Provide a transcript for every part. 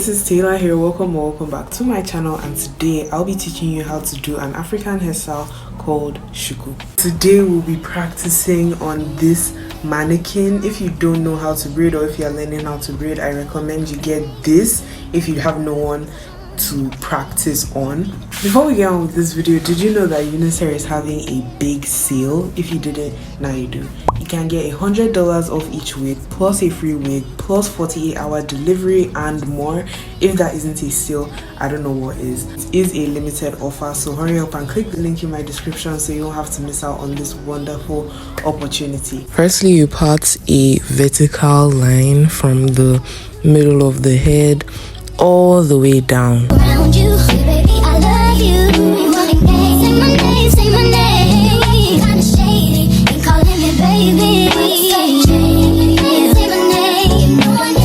this is Tehila here. Welcome back to my channel, and today I'll be teaching you how to do an African hairstyle called shuku. Today we'll be practicing on this mannequin. If you don't know how to braid, or if you're learning how to braid, I recommend you get this if you have no one to practice on. Before we get on with this video, did you know that Eunice Hair is having a big sale? If you didn't, now you do. You can get $100 off each wig, plus a free wig, plus 48-hour delivery and more. If that isn't a sale, I don't know what is. It is a limited offer, so hurry up and click the link in my description so you don't have to miss out on this wonderful opportunity. Firstly, you part a vertical line from the middle of the head all the way down. Around you, baby, I love you. Say my name, say my name. Kinda shady, ain't calling me baby. Say my name, no one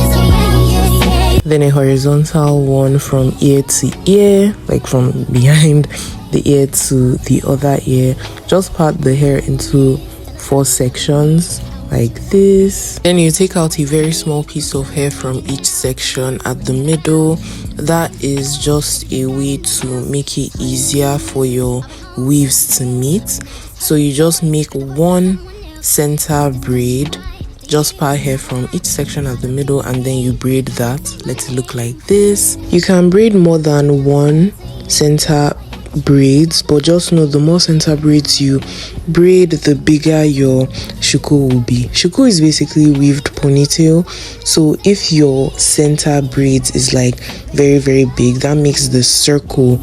is then a horizontal one from ear to ear, like from behind the ear to the other ear. Just part the hair into 4 sections like this. Then you take out a very small piece of hair from each section at the middle. That is just a way to make it easier for your weaves to meet. So you just make one center braid, just part hair from each section at the middle, and then you braid that. Let it look like this. You can braid more than one center braids, but just know the more center braids you braid, the bigger your shuku will be. Shuku is basically weaved ponytail, so if your center braids is like very big, that makes the circle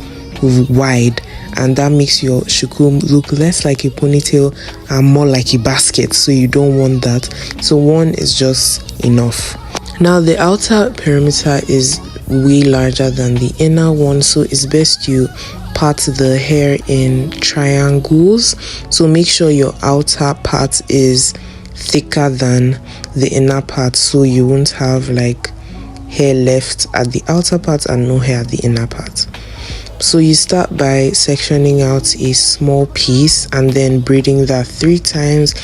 wide, and that makes your shuku look less like a ponytail and more like a basket, so you don't want that. So one is just enough. Now the outer perimeter is way larger than the inner one, so it's best you part the hair in triangles. So make sure your outer part is thicker than the inner part, so you won't have like hair left at the outer part and no hair at the inner part. So you start by sectioning out a small piece and then braiding that 3 times,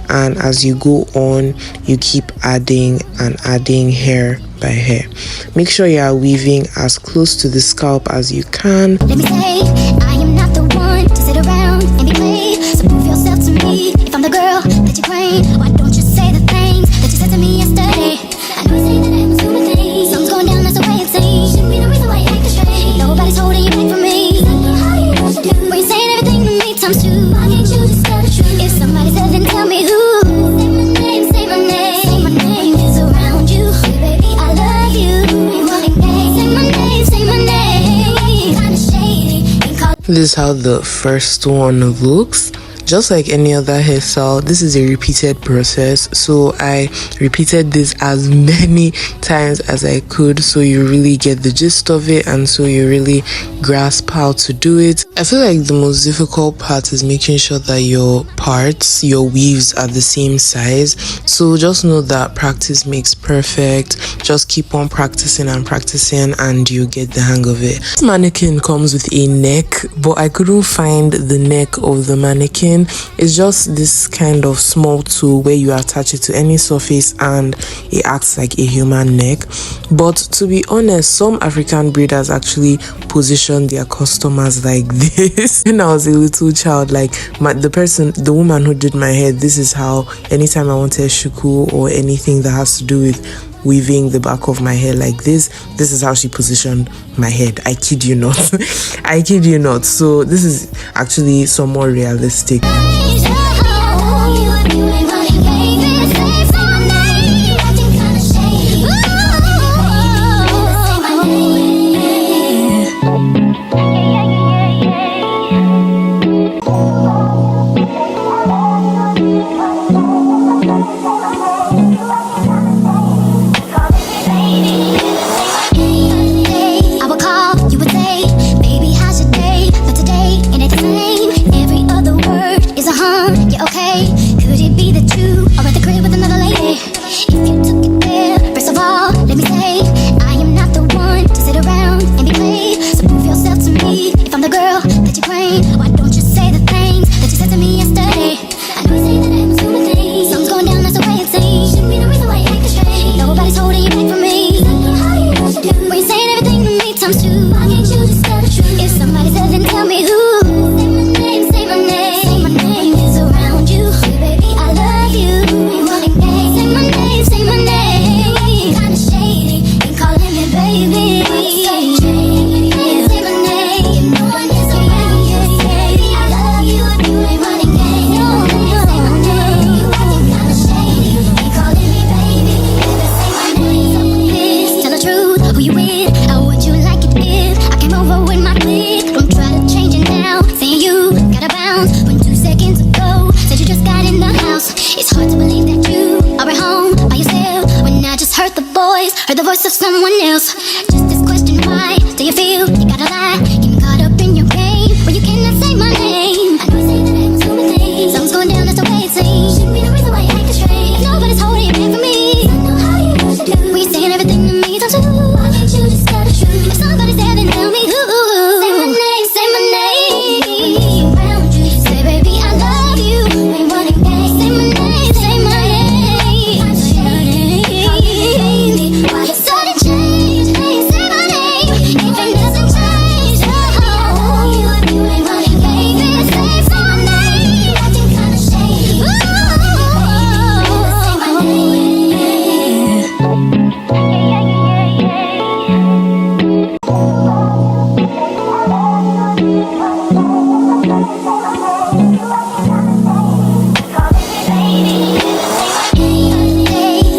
and as you go on you keep adding and adding hair by hair. Make sure you are weaving as close to the scalp as you can. Let me say, I am not the one to sit around and be played. So prove yourself to me. If I'm the girl that you claim, why don't you say the things that you said to me yesterday? I know you say that I was doing things. Something's going down, that's the way it seems. Shouldn't be the reason why you acting strange. Nobody's holding you back from me. How you know what to do when you're saying everything to me times 2? Why can't you just tell the truth? If somebody said, then tell me who. Say my name, say my name. Say my name is around you, baby, I love you. Say my name, say my name. Kinda shady, ain't calling. This is how the first one looks. Just like any other hairstyle, this is a repeated process, so I repeated this as many times as I could so you really get the gist of it and so you really grasp how to do it. I feel like the most difficult part is making sure that your parts, your weaves, are the same size. So just know that practice makes perfect. Just keep on practicing and practicing and you get the hang of it. This mannequin comes with a neck, but I couldn't find the neck of the mannequin. It's just this kind of small tool where you attach it to any surface and it acts like a human neck. But to be honest, some African breeders actually position their customers like this. When I was a little child, like the woman who did my hair, this is how, anytime I wanted shuku or anything that has to do with weaving the back of my hair like this is how she positioned my head. I kid you not. I kid you not. So this is actually somewhat realistic. Every other word is a the voice of someone else. Just this question, why do you feel you gotta lie? Getting caught up in your game when you cannot say my name. I know you say that I'm assuming things. Something's going down, that's the way it seems. Shouldn't be the reason why you act strange. If nobody's holding you back for me, I know how you used to do. When you're saying everything to me, don't you? Why can't you just tell the truth? If somebody's there, then tell me who. Say my name, say my name. Around you, say baby I love you. Ain't running game. Say my name, say my name. I'm shame. Why you sudden change? Say my name. Even doesn't change. Oh, you ain't running game. Say my name. Acting kinda shady. Say my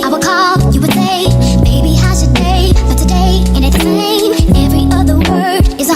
I would call, you would say, baby, how's your day? But today, ain't it the same? Every other word is a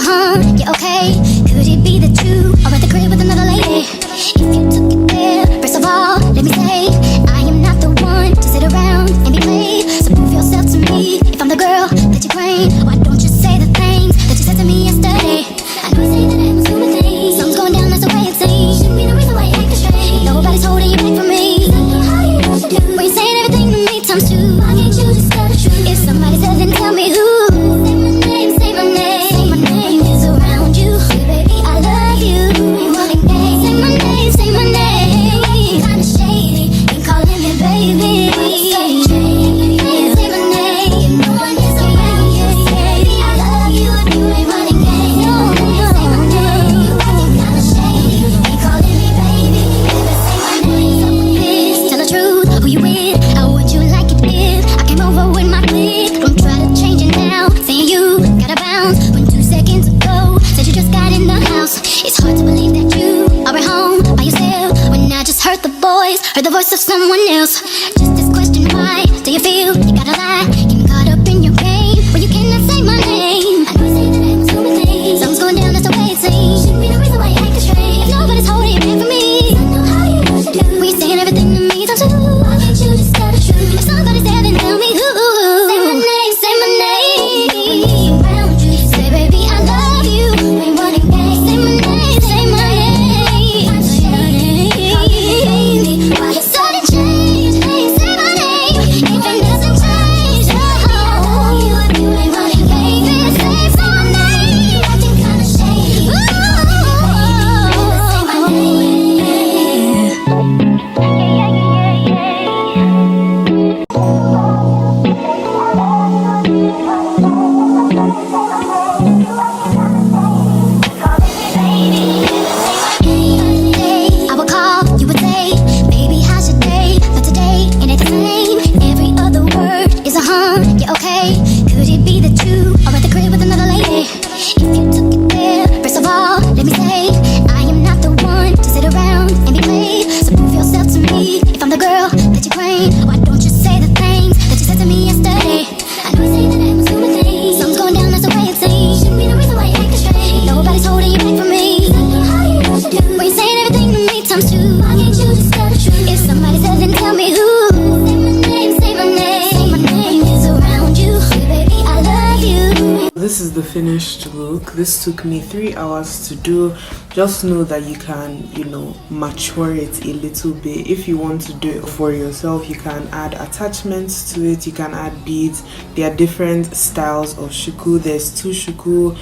yeah, okay. Could it be that you are at the crib with another lady? If you took it there, first of all, let me say, I am not the one to sit around and be played. So prove yourself to me, if I'm the girl that you claim. Why don't you say the things that you said to me yesterday? I know you say that I'm assuming things. Something's going down, that's the way it seems. Shouldn't be the reason why you act strange. Nobody's holding you back from me. I know how you used to do. When you're saying everything to me times two, why can't you just tell the truth? If somebody says, then tell me who. Say my name, say my name. Say my name is around you. Hey, baby, I love you. Ain't running game. Say my name, say my name. Kinda shady, ain't calling me baby. Say my name. No one is around you. Baby, I love you. You ain't running game. No, say my name. Acting kinda shady, ain't calling me baby. Say my name. Tell the truth, who you with? How would you like it if I came over with my clique? Don't try to change it now. Saying you gotta bounce when 2 seconds ago said you just got in the house. It's hard to believe that you are at home by yourself when I just heard the voice of someone else. Just this question, why do you feel you gotta lie? Getting caught up in your game when you cannot say my name. I know you say that I'm assuming things. Something's going down, that's the way it seems. Shouldn't be the reason why you act strange. If nobody's holding you back for me, I know how you used to do. When you're saying everything to me, don't you? Why can't you just tell the truth? If somebody's there, then tell me who. Say my name, say my name. Around you, say baby I love you. Ain't running game. Say my name, say my name. I'm shady. Why you sudden change? Say my name. Even doesn't change. Oh, you ain't running game. Say my name. Acting kinda shady. Say my I would call, you would say, baby, how's your day? But today, ain't it the same? Every other word is a yeah, okay. Could it be that you are at the crib with another lady? If you took it there, first of all, let me say, I am not the one to sit around and be played. So prove yourself to me, if I'm the girl that you claim. Why don't you say the things that you said to me yesterday? I know you say that I'm assuming things. Something's going down, that's the way it seems. Shouldn't be the reason why you act strange. Nobody's holding you back from me. I know how you used to do. When you're saying everything to me times two, why can't you just tell the truth? If somebody says, then tell me who. Say my name, say my name. Say my name is around you. Hey, baby, I love you. This is the finished look. This took me 3 hours to do. Just know that you can, mature it a little bit. If you want to do it for yourself, you can add attachments to it. You can add beads. There are different styles of shuku. There's 2 shuku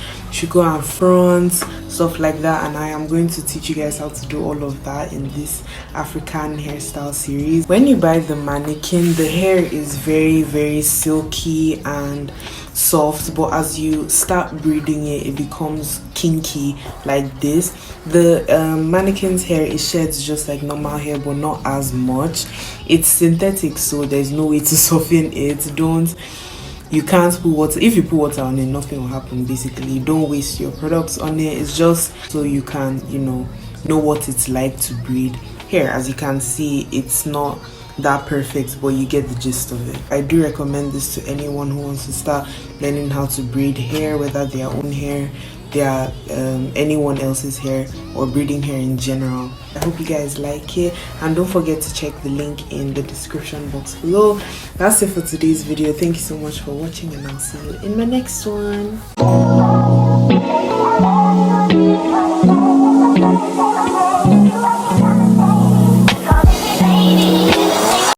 and fronts, stuff like that. And I am going to teach you guys how to do all of that in this African hairstyle series. When you buy the mannequin, the hair is very, very silky and soft, but as you start braiding it, it becomes kinky like this. The mannequin's hair is shed just like normal hair, but not as much. It's synthetic, so there's no way to soften it. You can't put water. If you put water on it, nothing will happen. Basically, don't waste your products on it. It's just so you can know what it's like to braid hair. As you can see, it's not that perfect, but you get the gist of it. I do recommend this to anyone who wants to start learning how to braid hair, whether their own hair, their anyone else's hair or braiding hair in general. I hope you guys like it, and don't forget to check the link in the description box below. That's it for today's video. Thank you so much for watching, and I'll see you in my next one.